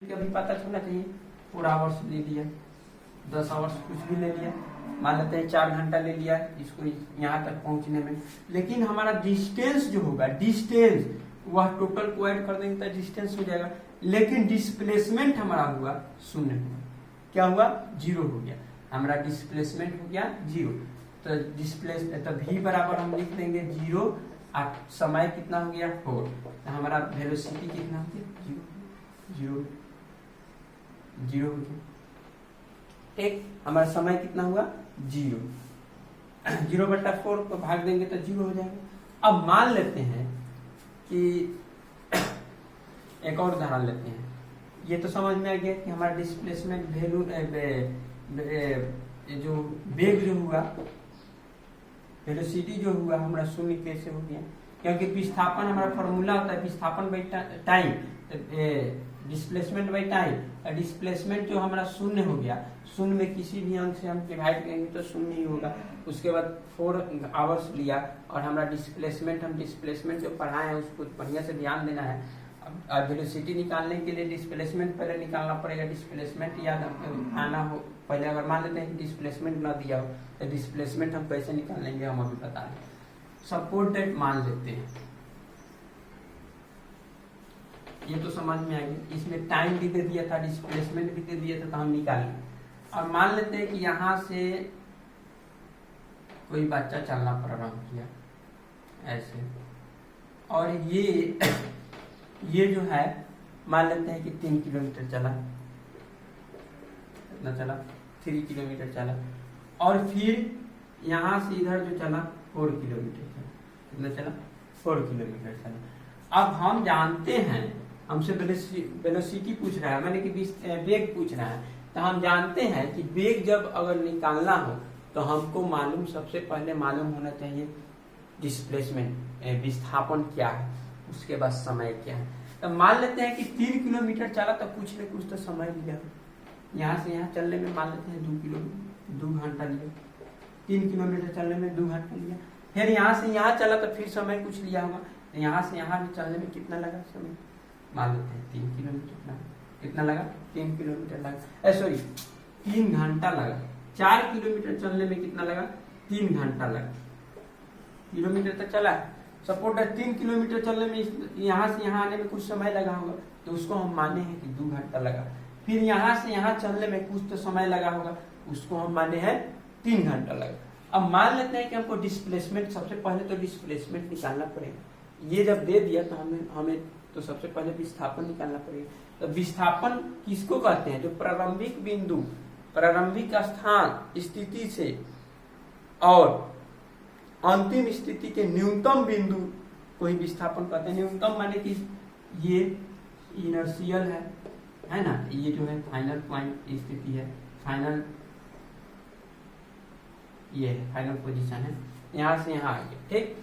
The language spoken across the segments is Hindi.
अभी पता चलना चाहिए 4 आवर्स ले लिया, 10 आवर्स कुछ भी ले लिया, मान लेते हैं 4 घंटा ले लिया इसको यहाँ तक पहुंचने में। लेकिन हमारा डिस्टेंस जो होगा, डिस्टेंस वह टोटल को ऐड कर देंगे तो डिस्टेंस हो जाएगा, लेकिन डिस्प्लेसमेंट हमारा हुआ 0 हुआ। क्या हुआ? 0 हो गया। हमारा डिस्प्लेसमेंट हो गया 0। तो डिस्प्लेस तो v बराबर हम लिख देंगे 0 और समय कितना हो गया 4। तो हमारा वेलोसिटी कितना हो गया 0 0 हो गया। ठीक, हमारा समय कितना हुआ 0। 0/4 को भाग देंगे तो 0 हो जाएगा। अब मान लेते हैं कि एक और उदाहरण लेते हैं। ये तो समझ में आ गया कि हमारा डिस्प्लेसमेंट वैल्यू जो वेग जो हुआ, वेलोसिटी जो हुआ हमारा 0 कैसे हो गया? क्योंकि विस्थापन हमारा फॉर्मूला होता है विस्थापन by time, displacement by time. Displacement जो हमारा 0 हो गया, 0 में किसी भी अंक से हम डिवाइड करेंगे तो 0 ही होगा। उसके बाद 4 आवर्स लिया और हमारा डिस्प्लेसमेंट, हम डिस्प्लेसमेंट जो पढ़ाए हैं उसको बढ़िया से ध्यान देना है। अब वेलोसिटी निकालने के लिए डिस्प्लेसमेंट पहले निकालना पड़ेगा। डिस्प्लेसमेंट याद आना हो पहले। अगर मान लेते हैं कि डिस्प्लेसमेंट ना दिया हो तो डिस्प्लेसमेंट हम कैसे निकाल लेंगे हम अभी बता रहे हैं। सपोज दैट मान लेते हैं, ये तो समझ में आ गया। इसमें टाइम भी दे दिया था, डिस्प्लेसमेंट भी दे दिया था, तो हम निकालें। अब मान लेते हैं कि यहाँ से कोई बच्चा चलना प्रारंभ किया ऐसे, और ये जो है मान लेते हैं कि 3 किलोमीटर चला, कितना चला 3 किलोमीटर चला, और फिर यहाँ से इधर जो चला 4 किलोमीटर चला। कितना चला 4 किलोमीटर चला। अब हम जानते हैं, हमसे वेलोसिटी पूछ रहा है, मैंने कि वेग पूछ रहा है, तो हम जानते हैं कि वेग जब अगर निकालना हो तो हमको मालूम, सबसे पहले मालूम होना चाहिए डिस्प्लेसमेंट, विस्थापन क्या है, उसके बाद समय क्या है। तो मान लेते हैं कि 3 किलोमीटर चला तो कुछ न कुछ तो समय लिया, यहाँ से यहाँ चलने में मान लेते हैं 2 घंटा लिया। 3 किलोमीटर चलने में 2 घंटा लिया। फिर यहाँ से यहाँ चला तो फिर समय कुछ लिया होगा, तो यहाँ से यहाँ भी चलने में कितना लगा समय, मान लेते हैं 3 किलोमीटर लगा। कितना लगा? 3 किलोमीटर लगा, सॉरी 3 घंटा लगा। 4 किलोमीटर चलने में कितना लगा? 3 घंटा लगा। किलोमीटर तो चला, सपोर्ट है 3 किलोमीटर चलने में यहाँ से यहाँ आने में कुछ समय लगा होगा, तो उसको हम माने हैं कि 2 घंटा लगा। फिर यहाँ से यहाँ चलने में कुछ तो समय लगा होगा, उसको हम माने हैं 3 घंटा लगा। अब मान लेते हैं कि हमको डिस्प्लेसमेंट, सबसे पहले तो डिस्प्लेसमेंट निकालना पड़ेगा। ये जब दे दिया तो हमें तो सबसे पहले विस्थापन निकालना पड़ेगा। तो विस्थापन किसको कहते हैं? जो प्रारंभिक बिंदु, प्रारंभिक स्थान स्थिति से और अंतिम स्थिति के न्यूनतम बिंदु को ही विस्थापन कहते हैं। न्यूनतम माने कि ये इनर्शियल है ना, ये जो है फाइनल पॉइंट स्थिति है, फाइनल, ये फाइनल पोजीशन है, यहाँ से यहाँ आ गया। ठीक,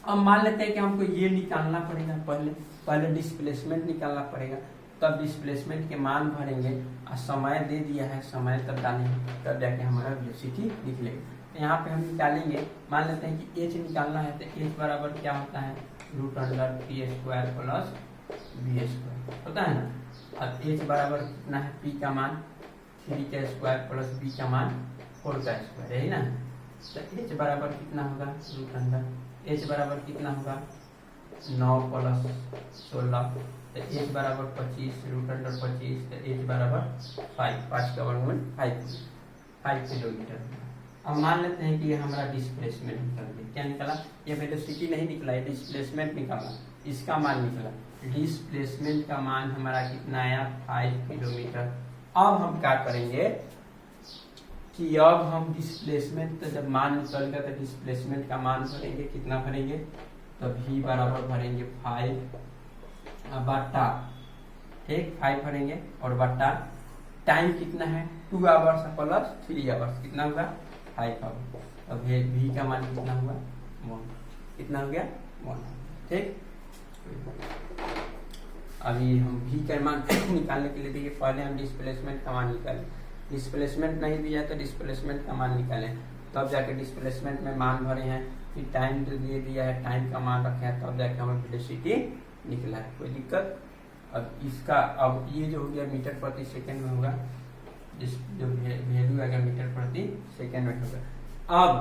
अब मान लेते हैं कि हमको ये निकालना पड़ेगा, पहले डिस्प्लेसमेंट निकालना पड़ेगा, तब डिस्प्लेसमेंट के मान भरेंगे और समय दे दिया है, समय तब डालेंगे, तब जाके हमारा वेलोसिटी निकलेगा। तो यहाँ पे हम निकालेंगे, मान लेते हैं कि h निकालना है, तो h बराबर क्या होता है √p² प्लस v² होता है ना। अब h बराबर कितना है, p का मान 3² प्लस b का मान 4² है ना। तो h बराबर कितना होगा h बराबर कितना होगा 9 प्लस 16, तो h बराबर 25 √25, तो h बराबर 5 का वर्गमूल 5 किलोमीटर। अब मान लेते हैं कि ये हमारा डिस्प्लेसमेंट निकल गया। क्या निकला? ये वेलोसिटी नहीं निकला, ये डिस्प्लेसमेंट निकाला, इसका मान निकला। डिस्प्लेसमेंट का मान हमारा कितना आया 5 किलोमीटर। अब हम क्या करेंगे कि अब हम डिस्प्लेसमेंट, तो जब मान निकल गया तो डिस्प्लेसमेंट का मान भरेंगे, कितना भरेंगे, तो v बराबर भरेंगे 5 बट्टा, ठीक 5 भरेंगे और बट्टा टाइम कितना है 2 आवर्स प्लस 3 आवर्स, कितना होगा 5 आवर्स। अब v का मान कितना हुआ 1, कितना हो गया 1। ठीक, अभी हम v का मान निकालने के लिए देखिए, पहले हम डिस्प्लेसमेंट का मान निकालें। डिस्प्लेसमेंट नहीं दिया तो डिस्प्लेसमेंट का मान निकालें, तब जाके डिस्प्लेसमेंट में मान भरे हैं, फिर टाइम तो दे दिया है, टाइम का मान रखे हैं, तब जाके हमें वेलोसिटी निकला है। कोई दिक्कत अब इसका अब ये जो हो गया मीटर प्रति सेकंड में होगा, इस जो वैल्यू आएगा मीटर प्रति सेकंड में होगा। अब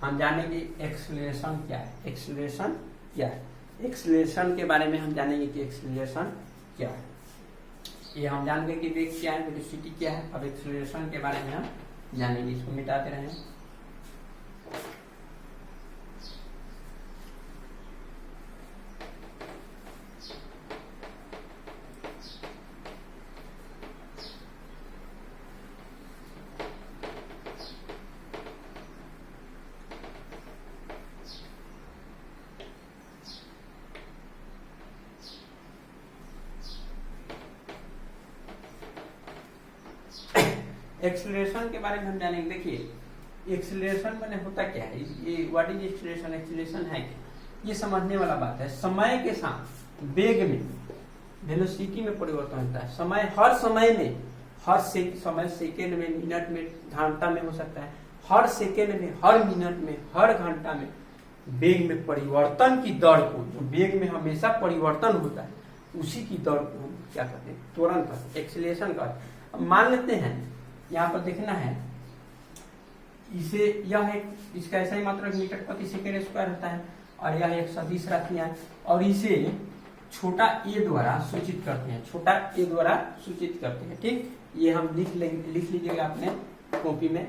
हम जानेंगे एक्सेलरेशन क्या है। एक्सेलरेशन क्या है, एक्सेलरेशन के बारे में हम जानेंगे कि एक्सेलरेशन क्या है। ये हम जान गए कि वेग क्या है, वेलोसिटी क्या है। अब एक्सेलरेशन के बारे में हम जानेंगे, इसको मिटाते रहें। एक्सेलरेशन के बारे में हम जानेंगे। देखिए एक्सेलरेशन मैंने होता क्या है, ये व्हाट इज एक्सेलरेशन, एक्सेलरेशन है क्या, ये समझने वाला बात है। समय के साथ वेग में वेलोसिटी में परिवर्तन होता है। समय हर समय में, हर समय सेकेंड में, मिनट में, घंटा में हो सकता है। हर सेकेंड में, हर मिनट में, हर घंटा में वेग में परिवर्तन की दर को, जो वेग में हमेशा परिवर्तन होता है उसी की दर को हम क्या कहते हैं, त्वरण कहते हैं, एक्सेलरेशन कहते हैं। अब मान लेते हैं यहाँ पर देखना है, इसे यह है, इसका ऐसा ही मात्रक मीटर प्रति सेकेंड स्क्वायर होता है और यह एक सदिश राशि है और इसे छोटा ए द्वारा सूचित करते हैं, छोटा ए द्वारा सूचित करते हैं। ठीक, ये हम लिख लीजिएगा अपने कॉपी में,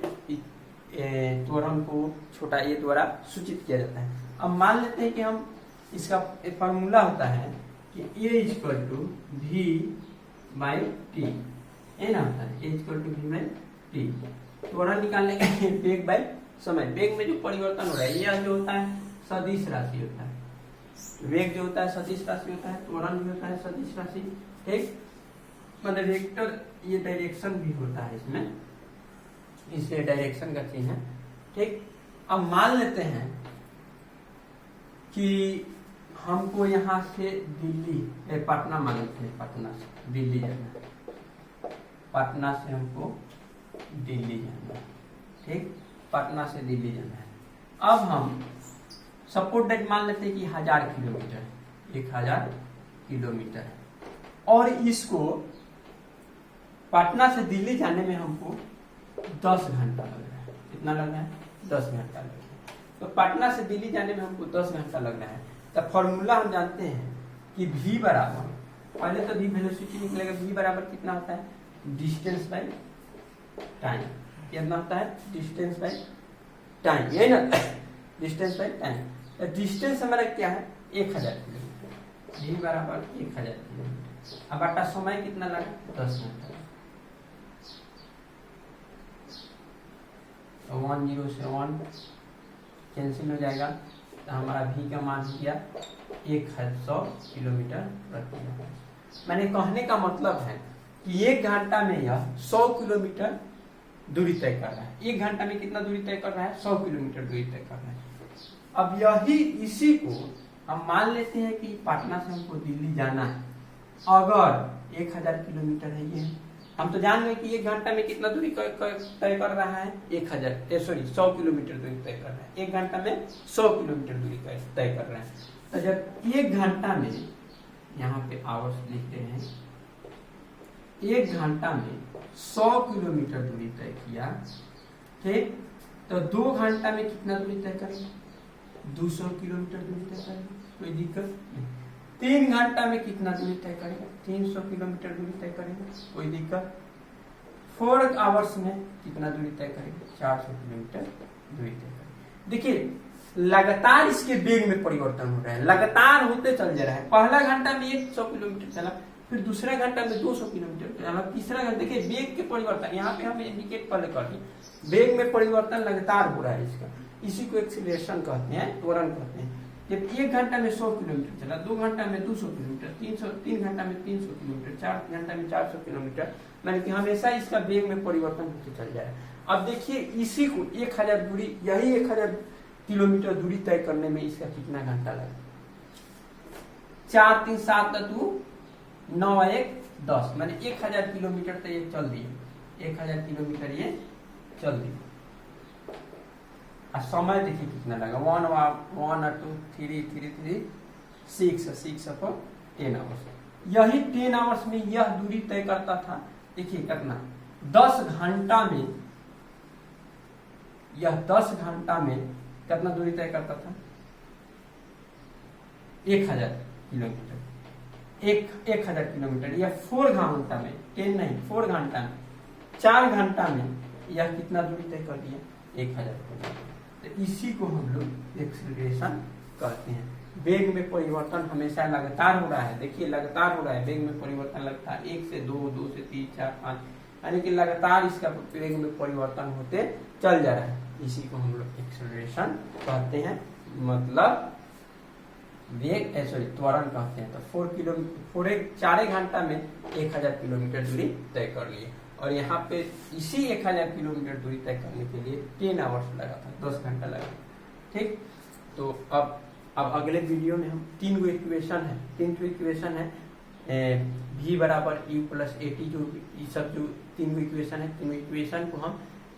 त्वरण को छोटा ए द्वारा सूचित किया जाता है। अब मान लेते हैं कि हम इसका फॉर्मूला होता है कि a equal to v by t, a ना होता है, a equal to v by t. त्वरण निकालने के वेग बाई समय, वेग में जो परिवर्तन हो रहा है यह जो होता है सदिश राशि होता है। वेग जो होता है सदिश राशि होता है, त्वरण भी होता है सदिश राशि। ठीक, मतलब वेक्टर, ये डायरेक्शन भी होता है इसमें, इसलिए डायरेक्शन का चिन्ह है। ठीक, अब मान लेते हैं कि हमको यहाँ से दिल्ली, पटना मान लेते हैं, पटना से दिल्ली जाना है, पटना से हमको दिल्ली जाना है। ठीक, पटना से दिल्ली जाना है। अब हम सपोज दैट मान लेते हैं कि 1000 किलोमीटर, 1000 किलोमीटर है और इसको पटना से दिल्ली जाने में हमको 10 घंटा लग रहा है। कितना लग रहा है, 10 घंटा लग रहा है। तो पटना से दिल्ली जाने में हमको 10 घंटा लग रहा है। तो फॉर्मूला हम जानते हैं कि v बराबर, पहले तो v वेलोसिटी निकलेगा, v बराबर कितना होता है, डिस्टेंस बाय टाइम। कितना होता है, डिस्टेंस बाय टाइम, यही ना, डिस्टेंस बाय टाइम। तो डिस्टेंस हमारा क्या है, 1000 किलोमीटर, v बराबर 1000 किलोमीटर। अब बटा समय कितना लगा, 10 घंटा। 10 से 1 कैंसिल हो जाएगा, तो हमारा v का मान हो गया 100 किलोमीटर प्रति घंटा। मैंने कहने का मतलब है कि 1 घंटा में यह 100 किलोमीटर दूरी तय कर रहा है। 1 घंटा में कितना दूरी तय कर रहा है, 100 किलोमीटर दूरी तय कर रहा है। अब यही इसी को हम मान लेते हैं कि पटना से हमको दिल्ली जाना है, अगर 1000 किलोमीटर है ये, हम तो जान गए कि 1 घंटा में कितना दूरी तय कर रहा है, 100 किलोमीटर दूरी तय कर रहा है। 1 घंटा में 100 किलोमीटर दूरी तय कर रहा है। तो जब 1 घंटा में, यहाँ पे आवर्स लिखते हैं, 1 घंटा में 100 किलोमीटर दूरी तय किया, ठीक, तो 2 घंटा में कितना दूरी तय करेंगे, 200 किलोमीटर दूरी तय करेंगे, कोई दिक्कत नहीं। 3 घंटा में कितना दूरी तय करेंगे, 300 किलोमीटर दूरी तय करेंगे, कोई दिक्कत। 4 आवर्स में कितना दूरी तय करेंगे, 400 किलोमीटर दूरी तय करेंगे। देखिए लगातार इसके वेग में परिवर्तन हो रहा है, लगातार होते चल जा रहा है। पहला घंटा में 100 किलोमीटर चला, फिर दूसरा घंटा में 200 किलोमीटर चला, तीसरा घंटा, देखिए वेग के परिवर्तन, यहाँ पे हम इंडिकेट पहले कर दिए, वेग में परिवर्तन लगातार हो रहा है इसका, इसी को एक्सीलरेशन कहते हैं, त्वरण कहते हैं। जब 1 घंटा में 100 किलोमीटर चला, 2 घंटा में 200 किलोमीटर, 3 घंटा में 300 किलोमीटर, 4 घंटा में 400 किलोमीटर, माने कि हमेशा इसका वेग में परिवर्तन होते चल जाए। अब देखिए इसी को 1000 दूरी, यही 1000 किलोमीटर दूरी तय करने में इसका कितना घंटा लगा, 4 3 7 2 9 1 10, माने 1000 किलोमीटर तो ये चल दिए, 1000 किलोमीटर ये चल दिए। और समय देखिए कितना लगा, 1 2 3 3 3 6 10 आवर्स, यही 10 आवर्स में यह दूरी तय करता था। देखिए करना 10 घंटा में, यह 10 घंटा में कितना दूरी तय करता था? 1000 किलोमीटर। 1000 किलोमीटर। यह 4 घंटा में, 10 नहीं 4 घंटा में, 4 घंटा में यह कितना दूरी तय कर दिया? 1000 किलोमीटर। तो इसी को हम लोग एक्सीलरेशन कहते हैं। वेग में परिवर्तन हमेशा लगातार हो रहा है। देखिए लगातार हो रहा है, वेग में परिवर्तन लगातार 1 से 2, 2 से 3, 4, 5, यानी कि लगातार इसका वेग में परिवर्तन होते चल जा रहा है। इसी को हम लोग एक्सीलरेशन कहते हैं, मतलब वेग त्वरण कहते हैं। तो 4 घंटा में 1000 किलोमीटर दूरी तय कर लिए, और यहाँ पे इसी 1000 किलोमीटर दूरी तय करने के लिए 10 आवर्स लगा था, 10 घंटा लगा। ठीक, तो अब अगले वीडियो में हम 3 गो इक्वेशन है, 3 गो इक्वेशन है, v बराबर u प्लस at, जो ये सब जो 3 गो इक्वेशन है, 3 इक्वेशन को हम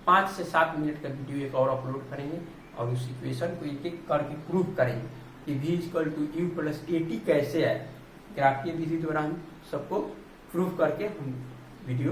5 से 7 मिनट का वीडियो एक और अपलोड करेंगे, और उस इक्वेशन को एक एक करके प्रूव करेंगे कि v equal to u plus at कैसे आए। ग्राफीय विधि द्वारा हम सबको प्रूव करके हम वीडियो